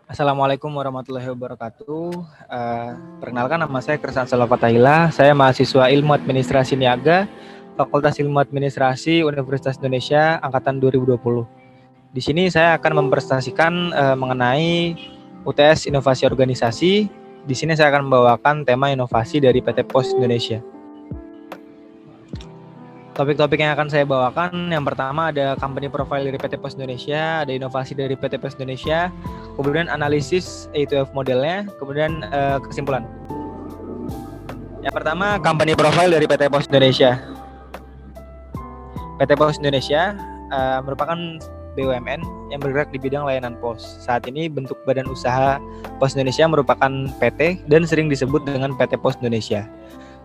Assalamualaikum warahmatullahi wabarakatuh. Perkenalkan, nama saya Kersan Salapatahila. Saya mahasiswa Ilmu Administrasi Niaga, Fakultas Ilmu Administrasi Universitas Indonesia Angkatan 2020. Di sini saya akan mempresentasikan mengenai UTS Inovasi Organisasi. Di sini saya akan membawakan tema inovasi dari PT Pos Indonesia. Topik-topik yang akan saya bawakan, yang pertama ada company profile dari PT Pos Indonesia, ada inovasi dari PT Pos Indonesia, kemudian analisis A2F modelnya, kemudian kesimpulan. Yang pertama, company profile dari PT Pos Indonesia. PT Pos Indonesia merupakan BUMN yang bergerak di bidang layanan pos. Saat ini bentuk badan usaha Pos Indonesia merupakan PT dan sering disebut dengan PT Pos Indonesia.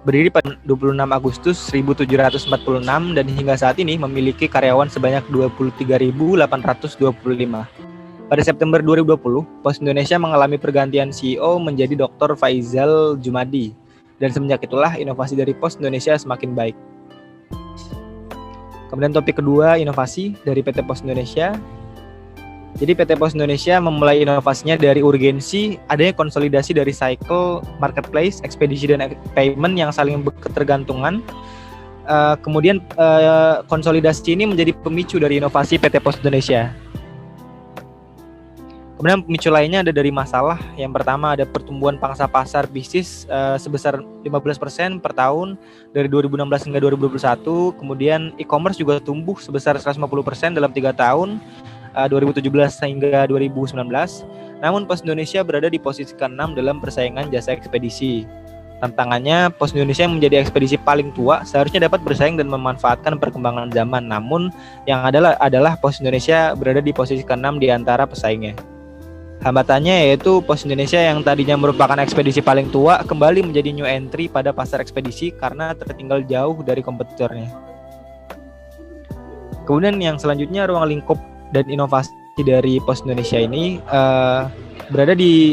Berdiri pada 26 Agustus 1746 dan hingga saat ini memiliki karyawan sebanyak 23.825. Pada September 2020, Pos Indonesia mengalami pergantian CEO menjadi Dr. Faizal Jumadi. Dan semenjak itulah inovasi dari Pos Indonesia semakin baik. Kemudian topik kedua, inovasi dari PT Pos Indonesia. Jadi PT Pos Indonesia memulai inovasinya dari urgensi adanya konsolidasi dari cycle marketplace, ekspedisi dan payment yang saling ketergantungan. Kemudian konsolidasi ini menjadi pemicu dari inovasi PT Pos Indonesia. Kemudian pemicu lainnya ada dari masalah. Yang pertama ada pertumbuhan pangsa pasar bisnis sebesar 15% per tahun dari 2016 hingga 2021. Kemudian e-commerce juga tumbuh sebesar 150% dalam 3 tahun. 2017 hingga 2019. Namun Pos Indonesia berada di posisi ke-6 dalam persaingan jasa ekspedisi. Tantangannya, Pos Indonesia yang menjadi ekspedisi paling tua seharusnya dapat bersaing dan memanfaatkan perkembangan zaman. Namun yang adalah Pos Indonesia berada di posisi ke-6 di antara pesaingnya. Hambatannya yaitu Pos Indonesia yang tadinya merupakan ekspedisi paling tua kembali menjadi new entry pada pasar ekspedisi karena tertinggal jauh dari kompetitornya. Kemudian yang selanjutnya, ruang lingkup dan inovasi dari Pos Indonesia ini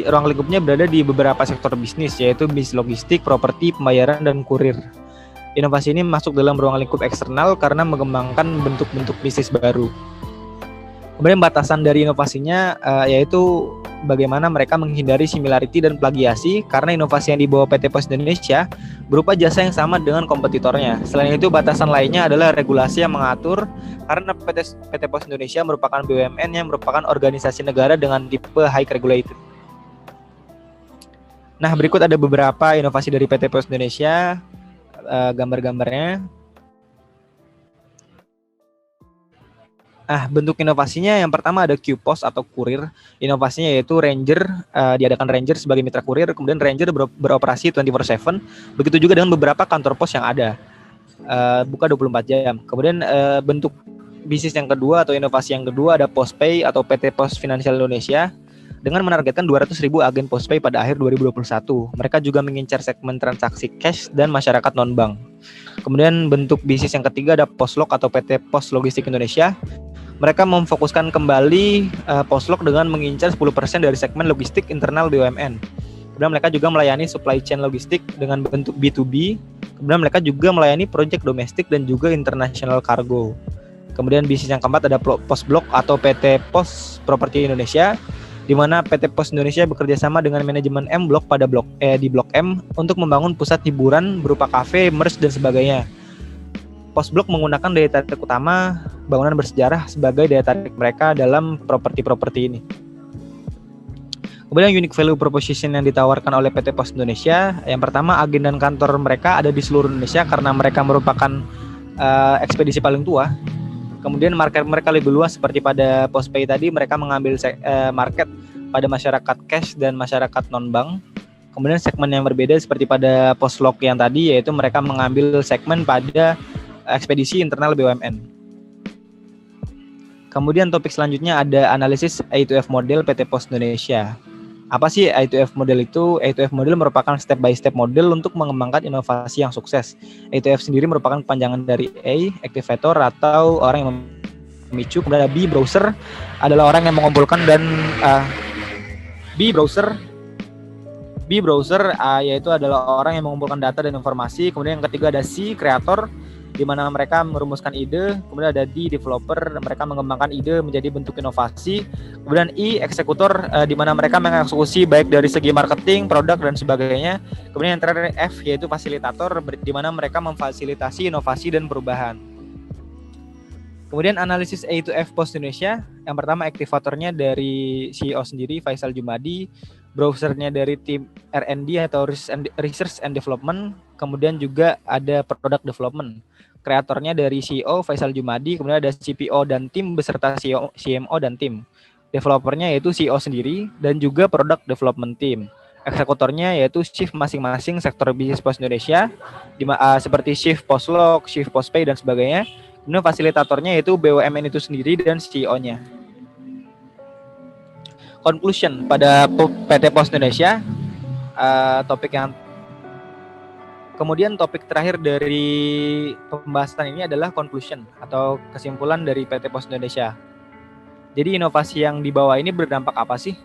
ruang lingkupnya berada di beberapa sektor bisnis, yaitu bisnis logistik, properti, pembayaran, dan kurir. Inovasi ini masuk dalam ruang lingkup eksternal karena mengembangkan bentuk-bentuk bisnis baru. Kemudian batasan dari inovasinya yaitu bagaimana mereka menghindari similarity dan plagiasi karena inovasi yang dibawa PT Pos Indonesia berupa jasa yang sama dengan kompetitornya. Selain itu, batasan lainnya adalah regulasi yang mengatur karena PT Pos Indonesia merupakan BUMN yang merupakan organisasi negara dengan tipe high regulated. Nah, berikut ada beberapa inovasi dari PT Pos Indonesia, gambar-gambarnya. Bentuk inovasinya yang pertama ada Q-Pos atau kurir. Inovasinya yaitu Ranger, diadakan Ranger sebagai mitra kurir, kemudian Ranger beroperasi 24/7. Begitu juga dengan beberapa kantor pos yang ada, buka 24 jam. Kemudian bentuk bisnis yang kedua atau inovasi yang kedua ada Postpay atau PT Pos Finansial Indonesia dengan menargetkan 200.000 agen Postpay pada akhir 2021. Mereka juga mengincar segmen transaksi cash dan masyarakat non-bank. Kemudian bentuk bisnis yang ketiga ada Poslog atau PT Pos Logistik Indonesia. Mereka memfokuskan kembali Poslog dengan mengincar 10% dari segmen logistik internal BUMN. Kemudian mereka juga melayani supply chain logistik dengan bentuk B2B. Kemudian mereka juga melayani proyek domestik dan juga international cargo. Kemudian bisnis yang keempat ada Postblok atau PT Pos Properti Indonesia, di mana PT Pos Indonesia bekerja sama dengan manajemen M Block di Blok M untuk membangun pusat hiburan berupa kafe, merch, dan sebagainya. Postblok menggunakan daya tarik utama bangunan bersejarah sebagai daya tarik mereka dalam properti-properti ini. Kemudian unique value proposition yang ditawarkan oleh PT Pos Indonesia, yang pertama agen dan kantor mereka ada di seluruh Indonesia karena mereka merupakan ekspedisi paling tua. Kemudian market mereka lebih luas seperti pada Postpay tadi, mereka mengambil market pada masyarakat cash dan masyarakat non-bank. Kemudian segmen yang berbeda seperti pada Poslog yang tadi, yaitu mereka mengambil segmen pada ekspedisi internal BUMN. Kemudian topik selanjutnya ada analisis A2F model PT Pos Indonesia. Apa sih A2F model itu? A2F model merupakan step by step model untuk mengembangkan inovasi yang sukses. A2F sendiri merupakan kepanjangan dari A, activator atau orang yang memicu. Kemudian ada B, browser, adalah orang yang mengumpulkan dan B, browser yaitu adalah orang yang mengumpulkan data dan informasi. Kemudian yang ketiga ada C, kreator, di mana mereka merumuskan ide. Kemudian ada D, developer, mereka mengembangkan ide menjadi bentuk inovasi. Kemudian I, eksekutor, di mana mereka mengeksekusi baik dari segi marketing, produk, dan sebagainya. Kemudian yang terakhir F, yaitu fasilitator, di mana mereka memfasilitasi inovasi dan perubahan. Kemudian analisis A to F Post Indonesia, yang pertama aktivatornya dari CEO sendiri, Faisal Jumadi, browsernya dari tim R&D atau Research and Development, kemudian juga ada Product Development. Kreatornya dari CEO Faisal Jumadi, kemudian ada CPO dan tim beserta CEO, CMO dan tim. Developernya yaitu CEO sendiri dan juga Product Development Team. Eksekutornya yaitu shift masing-masing sektor bisnis Pos Indonesia, seperti shift Poslog, shift Postpay dan sebagainya. Kemudian fasilitatornya yaitu BUMN itu sendiri dan CEO-nya. Conclusion pada PT Pos Indonesia, kemudian topik terakhir dari pembahasan ini adalah conclusion atau kesimpulan dari PT Pos Indonesia. Jadi inovasi yang dibawa ini berdampak apa sih?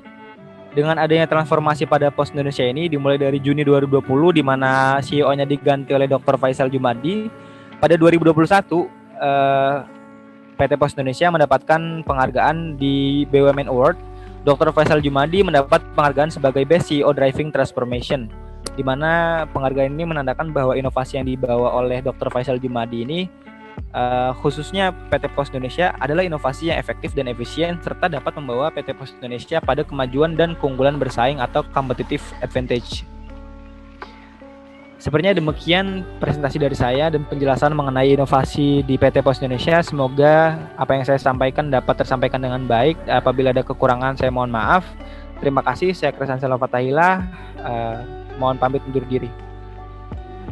Dengan adanya transformasi pada Pos Indonesia ini dimulai dari Juni 2020 di mana CEO-nya diganti oleh Dr. Faisal Jumadi, pada 2021 PT Pos Indonesia mendapatkan penghargaan di BUMN Award. Dr. Faisal Jumadi mendapat penghargaan sebagai Best CEO Driving Transformation, di mana penghargaan ini menandakan bahwa inovasi yang dibawa oleh Dr. Faisal Jumadi ini, khususnya PT Pos Indonesia, adalah inovasi yang efektif dan efisien serta dapat membawa PT Pos Indonesia pada kemajuan dan keunggulan bersaing atau competitive advantage. Sepertinya demikian presentasi dari saya dan penjelasan mengenai inovasi di PT Pos Indonesia. Semoga apa yang saya sampaikan dapat tersampaikan dengan baik. Apabila ada kekurangan saya mohon maaf. Terima kasih. Saya Kresan Selafatahila. Mohon pamit undur diri.